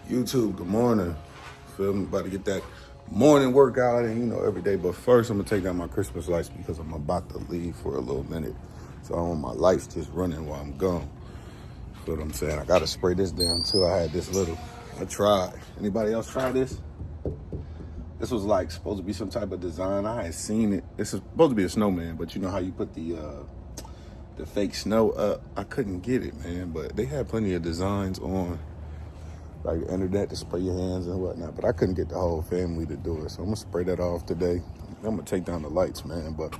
YouTube, good morning. Feel me? About to get that morning workout and every day. But first, I'm gonna take down my Christmas lights because I'm about to leave for a little minute. So I want my lights just running while I'm gone. Feel what I'm saying? I gotta spray this down too. I had this little. I tried. Anybody else try this? This was like supposed to be some type of design. I had seen it. This is supposed to be a snowman, but you know how you put the fake snow up? I couldn't get it, man. But they had plenty of designs on like the internet to spray your hands and whatnot, but I couldn't get the whole family to do it. So I'm gonna spray that off today. I'm gonna take down the lights, man. But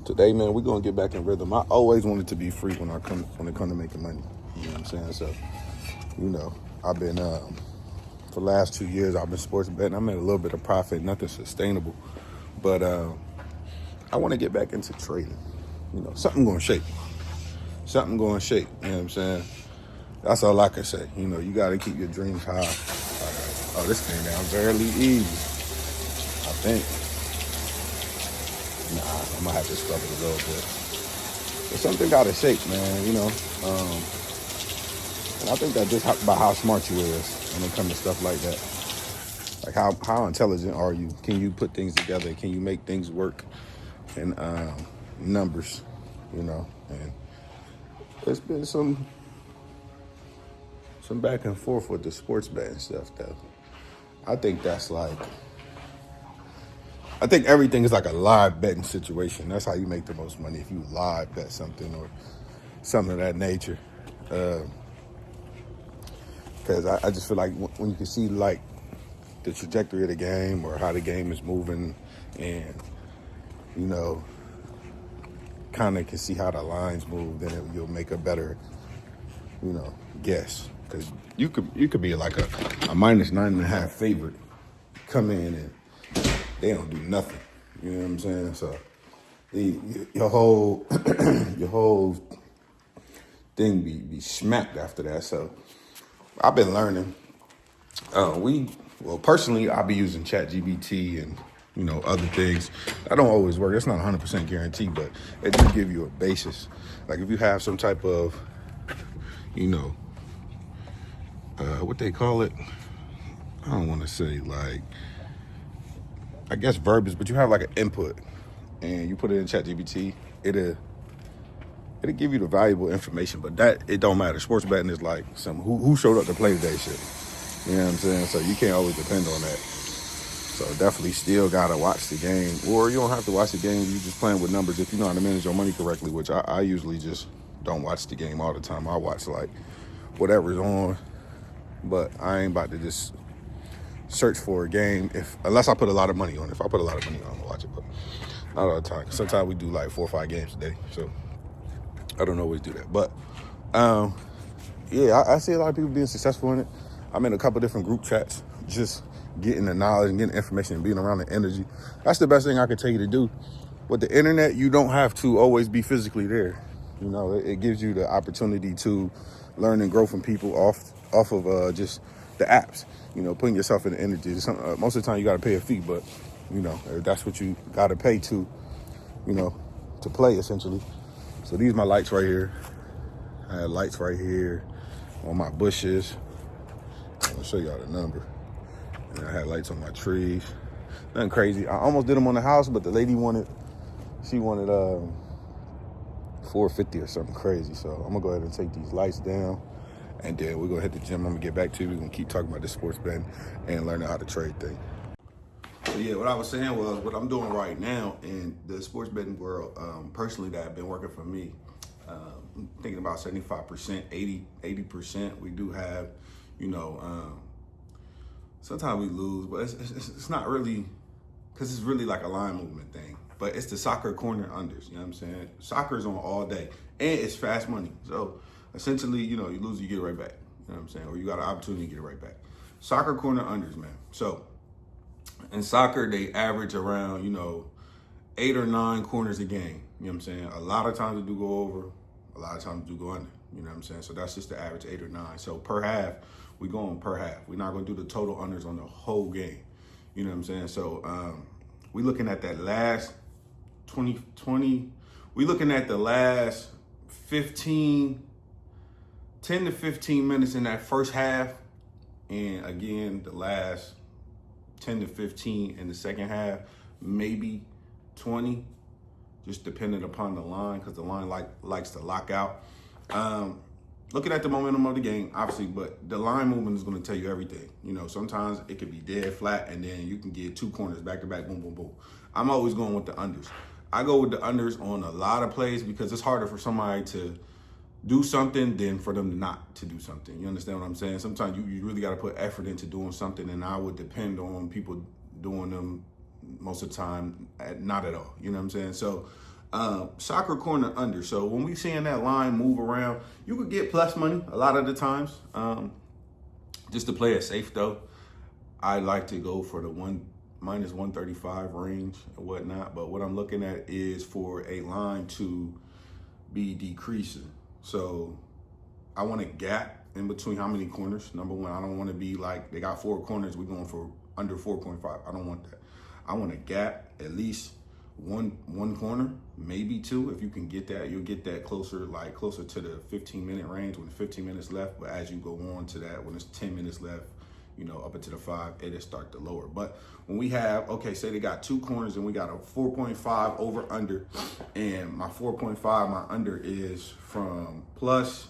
today, man, we're gonna get back in rhythm. I always wanted to be free when it come to making money. You know what I'm saying? So, I've been for the last 2 years I've been sports betting. I made a little bit of profit, nothing sustainable. But I wanna get back into trading. Something gonna shake. Something gonna shake, you know what I'm saying? That's all I can say. You got to keep your dreams high. Oh, this came down fairly easy, I think. Nah, I might have to scrub it a little bit. But something got to shake, man, And I think that's just about how smart you is when it comes to stuff like that. Like how intelligent are you? Can you put things together? Can you make things work in numbers, And there's been some back and forth with the sports betting stuff, though. I think everything is like a live betting situation. That's how you make the most money, if you live bet something or something of that nature. Because I just feel like when you can see like the trajectory of the game or how the game is moving, and kind of can see how the lines move, then you'll make a better guess. Because you could be like a -9.5 favorite, come in and they don't do nothing. You know what I'm saying? So your whole your whole thing be smacked after that. So I've been learning. Personally, I'll be using ChatGPT and other things. That don't always work. It's not 100% guaranteed, but it do give you a basis. Like if you have some type of what they call it. I don't want to say like, I guess verbiage, but you have like an input and you put it in ChatGPT, it'll give you the valuable information, but that it don't matter. Sports betting is like some who showed up to play today shit. You know what I'm saying? So you can't always depend on that. So definitely still gotta watch the game, or you don't have to watch the game. You just playing with numbers if you know how to manage your money correctly, which I usually just don't watch the game all the time. I watch like whatever's on, but I ain't about to just search for a game unless I put a lot of money on it. If I put a lot of money on it, I'm gonna watch it, but not all the time. Sometimes we do like 4 or 5 games a day, so I don't always do that. But I see a lot of people being successful in it. I'm in a couple different group chats, just getting the knowledge and getting information and being around the energy. That's the best thing I can tell you to do. With the internet, you don't have to always be physically there. It gives you the opportunity to learn and grow from people off of just the apps. Putting yourself in the energy. Most of the time you got to pay a fee, but that's what you got to pay to play essentially. So these are my lights right here. I had lights right here on my bushes. I'm gonna show y'all the number. And I had lights on my trees. Nothing crazy. I almost did them on the house, but the lady wanted 450 or something crazy. So I'm gonna go ahead and take these lights down, and then we're gonna hit the gym. I'm gonna get back to you. We're gonna keep talking about this sports betting and learning how to trade thing. So yeah, what I was saying was what I'm doing right now in the sports betting world, personally, that have been working for me. I'm thinking about 75%, 80%. We do have, sometimes we lose, but it's not really, because it's really like a line movement thing. But it's the soccer corner unders, you know what I'm saying? Soccer's on all day, and it's fast money. So essentially, you lose, you get it right back. You know what I'm saying? Or you got an opportunity to get it right back. Soccer corner unders, man. So in soccer, they average around, 8 or 9 corners a game. You know what I'm saying? A lot of times they do go over, a lot of times they do go under. You know what I'm saying? So that's just the average 8 or 9. So per half, we going per half. We're not going to do the total unders on the whole game. You know what I'm saying? So we looking at that last 20, we looking at the last 15 10 to 15 minutes in that first half, and again, the last 10 to 15 in the second half, maybe 20, just depending upon the line, because the line likes to lock out. Looking at the momentum of the game, obviously, but the line movement is going to tell you everything. You know, sometimes it could be dead flat, and then you can get two corners back to back, boom, boom, boom. I'm always going with the unders. I go with the unders on a lot of plays because it's harder for somebody to do something than for them not to do something. You understand what I'm saying? Sometimes you really got to put effort into doing something, and I would depend on people doing them most of the time, not at all. You know what I'm saying? So soccer corner under. So when we seeing that line move around, you could get plus money a lot of the times. Just to play it safe though, I like to go for the minus 135 range and whatnot. But what I'm looking at is for a line to be decreasing. So I want a gap in between how many corners. Number one, I don't want to be like they got 4 corners, we're going for under 4.5. I don't want that. I want a gap, at least one corner, maybe 2. If you can get that, you'll get that closer to the 15-minute range when 15 minutes left. But as you go on to that, when it's 10 minutes left, you know, up into the 5, it'll start to lower. But when we have, okay, say they got 2 corners and we got a 4.5 over under, and my 4.5, my under is from plus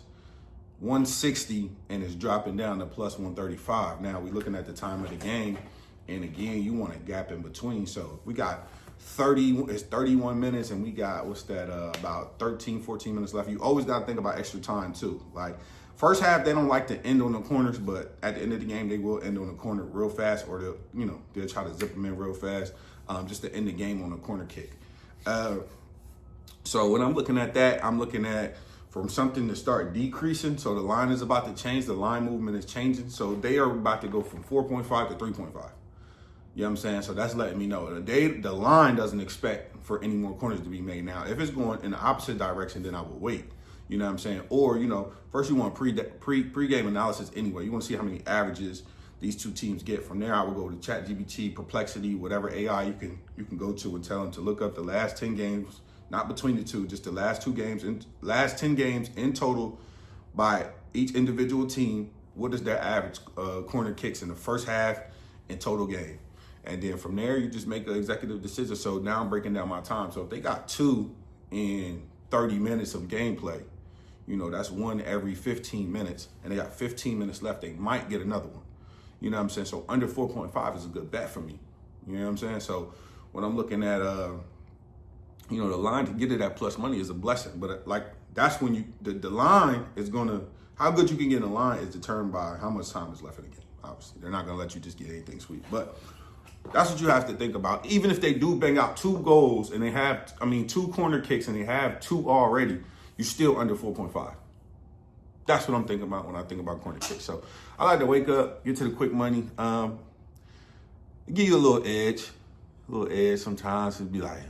160 and it's dropping down to plus 135. Now we're looking at the time of the game, and again, you want a gap in between. So if we got 31 minutes and we got, about 13, 14 minutes left. You always got to think about extra time too. Like first half, they don't like to end on the corners, but at the end of the game, they will end on the corner real fast, or they'll try to zip them in real fast, just to end the game on a corner kick. So when I'm looking at that, I'm looking at from something to start decreasing. So the line is about to change. The line movement is changing. So they are about to go from 4.5 to 3.5. You know what I'm saying? So that's letting me know the line doesn't expect for any more corners to be made. Now, if it's going in the opposite direction, then I will wait. You know what I'm saying? Or, first you want pre-game analysis anyway. You want to see how many averages these two teams get. From there, I would go to ChatGPT, Perplexity, whatever AI you can go to and tell them to look up the last 10 games, not between the two, just the last 10 games in total by each individual team. What is their average corner kicks in the first half in total game? And then from there, you just make an executive decision. So now I'm breaking down my time. So if they got 2 in 30 minutes of gameplay, that's 1 every 15 minutes, and they got 15 minutes left, they might get another one. You know what I'm saying? So under 4.5 is a good bet for me. You know what I'm saying? So when I'm looking at, the line to get to that plus money is a blessing. But that's when the line is how good you can get in a line is determined by how much time is left in the game. Obviously, they're not going to let you just get anything sweet. But that's what you have to think about. Even if they do bang out 2 goals and they have, 2 corner kicks and they have 2 already, you're still under 4.5. That's what I'm thinking about when I think about corner kicks. So I like to wake up, get to the quick money, give you a little edge sometimes. It'd be like,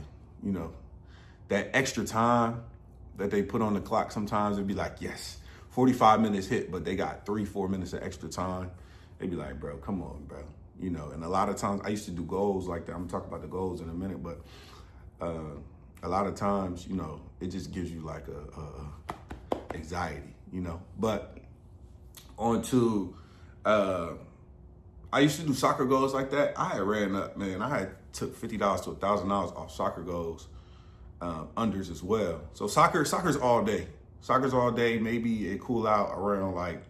that extra time that they put on the clock, sometimes it'd be like, yes, 45 minutes hit, but they got 3-4 minutes of extra time. They'd be like, bro, come on, bro. And a lot of times I used to do goals like that. I'm gonna talk about the goals in a minute, but a lot of times, it just gives you like a anxiety, But on to, I used to do soccer goals like that. I had ran up, man. I had took $50 to $1,000 off soccer goals, unders as well. So soccer's all day. Soccer's all day. Maybe it cool out around like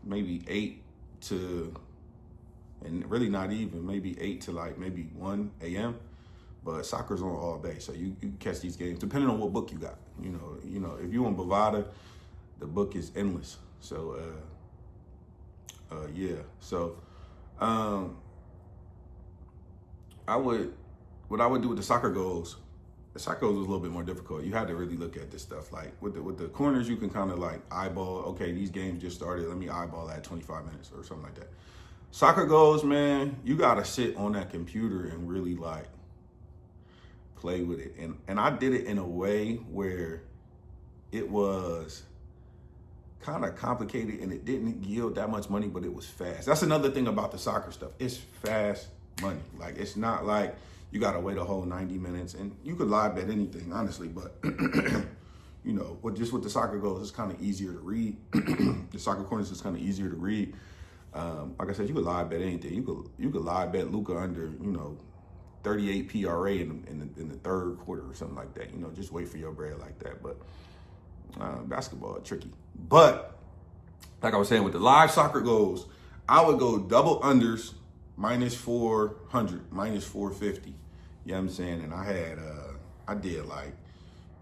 maybe 8 to. And really not even, maybe 8 to maybe 1 a.m. But soccer's on all day, so you catch these games depending on what book you got. If you on Bovada, the book is endless. So yeah. So what I would do with the soccer goals was a little bit more difficult. You had to really look at this stuff. Like with the corners, you can kind of like eyeball. Okay, these games just started. Let me eyeball that 25 minutes or something like that. Soccer goals, man, you gotta sit on that computer and really like play with it. And I did it in a way where it was kind of complicated and it didn't yield that much money, but it was fast. That's another thing about the soccer stuff. It's fast money. Like it's not like you gotta wait a whole 90 minutes, and you could live bet anything, honestly, but you know, with the soccer goals, it's kind of easier to read. The soccer corners is kind of easier to read. Like I said, you could live bet anything. You could live bet Luka under, you know, 38 PRA in the third quarter or something like that. You know, just wait for your bread like that. But basketball tricky. But like I was saying, with the live soccer goals, I would go double unders minus 400, minus 450. You know what I'm saying? And I did like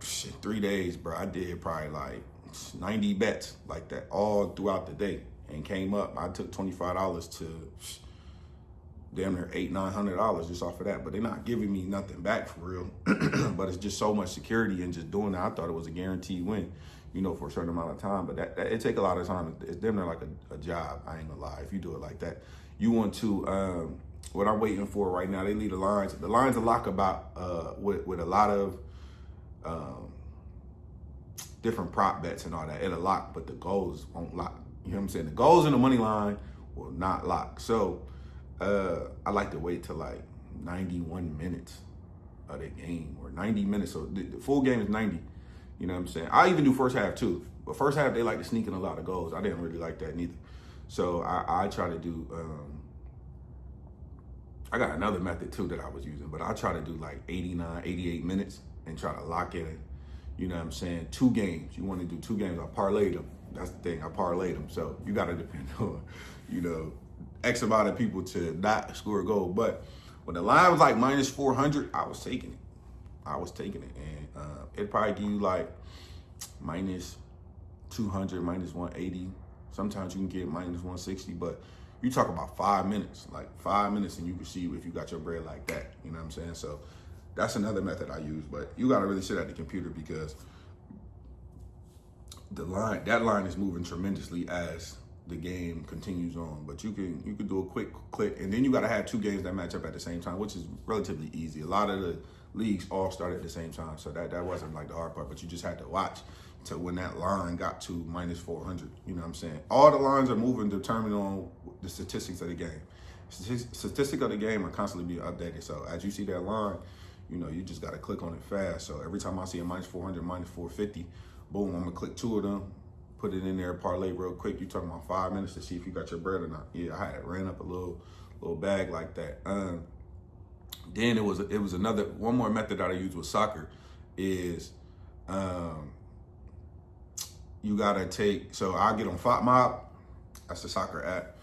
3 days, bro. I did probably like 90 bets like that all throughout the day, and came up. I took $25 to damn near $800-900 just off of that. But they're not giving me nothing back for real. But it's just so much security and just doing that. I thought it was a guaranteed win, you know, for a certain amount of time. But that it take a lot of time. It's damn near like a job. I ain't gonna lie. If you do it like that, you want to. What I'm waiting for right now, they leave the lines. The lines are lock about with a lot of different prop bets and all that. It'll lock, but the goals won't lock. You know what I'm saying? The goals and the money line will not lock. So I like to wait till like 91 minutes of the game, or 90 minutes. So the full game is 90. You know what I'm saying? I even do first half too. But first half, they like to sneak in a lot of goals. I didn't really like that neither. So I try to do, I got another method too that I was using, but I try to do like 89, 88 minutes and try to lock in. You know what I'm saying? 2 games. You want to do 2 games. I parlayed them. That's the thing. I parlayed them. So you got to depend on, you know, X amount of people to not score a goal. But when the line was like minus 400, I was taking it. And it'd probably give you like minus 200, minus 180. Sometimes you can get minus 160, but you talk about 5 minutes, like 5 minutes, and you can see if you got your bread like that. You know what I'm saying? So that's another method I use, but you got to really sit at the computer, because that line is moving tremendously as the game continues on. But you can do a quick click, and then you got to have 2 games that match up at the same time, which is relatively easy. A lot of the leagues all start at the same time, so that wasn't like the hard part, but you just had to watch to when that line got to minus 400. You know what I'm saying? All the lines are moving depending on the statistics of the game. Statistics of the game are constantly being updated. So as you see that line, you know, you just got to click on it fast. So every time I see a minus 400, minus 450, boom, I'm going to click 2 of them, put it in there, parlay real quick. You talking about 5 minutes to see if you got your bread or not. Yeah, I had it ran up a little bag like that. Then it was one more method that I use with soccer is you got to take, so I get on FOTMob. That's the soccer app.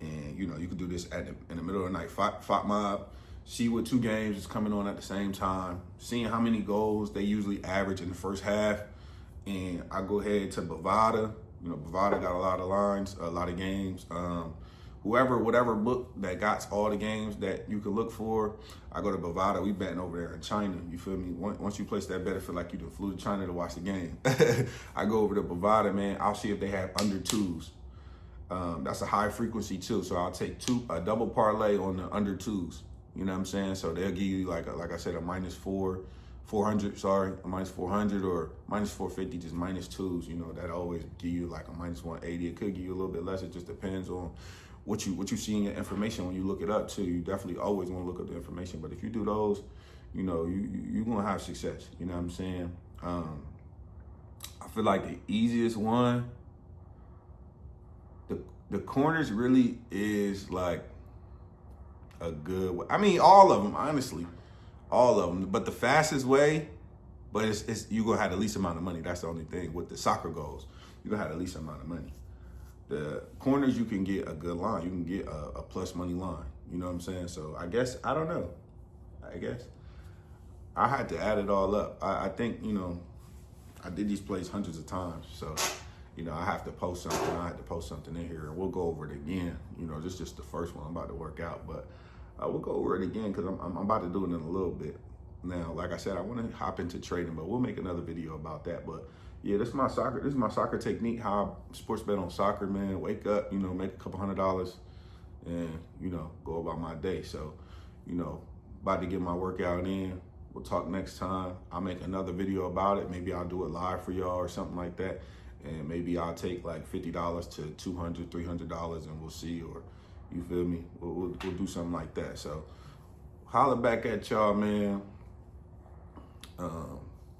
And, you know, you can do this in the middle of the night, FOTMob. See what 2 games is coming on at the same time, seeing how many goals they usually average in the first half. And I go ahead to Bovada. You know, Bovada got a lot of lines, a lot of games. Whatever book that got all the games that you could look for, I go to Bovada. We betting over there in China. You feel me? Once you place that bet, I feel like you done flew to China to watch the game. I go over to Bovada, man. I'll see if they have under 2s. That's a high frequency too. So I'll take a double parlay on the under 2s. You know what I'm saying? So they'll give you like I said, a minus 400, a minus 400 or minus 450, just minus 2s. You know, that always give you like a minus 180. It could give you a little bit less. It just depends on what you see in your information when you look it up too. You definitely always want to look up the information. But if you do those, you know, you're gonna have success. You know what I'm saying? I feel like the easiest one, the corners really is like a good way. I mean, all of them, honestly, all of them. But the fastest way, but it's you gonna have the least amount of money. That's the only thing with the soccer goals. You gonna have the least amount of money. The corners, you can get a good line. You can get a plus money line. You know what I'm saying? So I guess, I don't know. I guess I had to add it all up. I think, you know, I did these plays hundreds of times. So, you know, I have to post something. I had to post something in here, and we'll go over it again. You know, this is just the first one I'm about to work out, but we'll go over it again because I'm about to do it in a little bit. Now, like I said, I want to hop into trading, but we'll make another video about that. But yeah, this is my soccer technique, how I sports bet on soccer, man. Wake up, you know, make a couple $100 and, you know, go about my day. So, you know, about to get my workout in. We'll talk next time. I'll make another video about it. Maybe I'll do it live for y'all or something like that. And maybe I'll take like $50 to $200, $300 and we'll see, or you feel me? We'll do something like that. So holler back at y'all, man.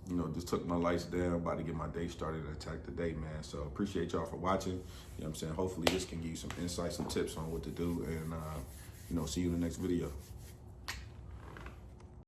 you know, just took my lights down, about to get my day started and attack the day, man. So appreciate y'all for watching. You know what I'm saying? Hopefully this can give you some insights and tips on what to do, and, you know, see you in the next video.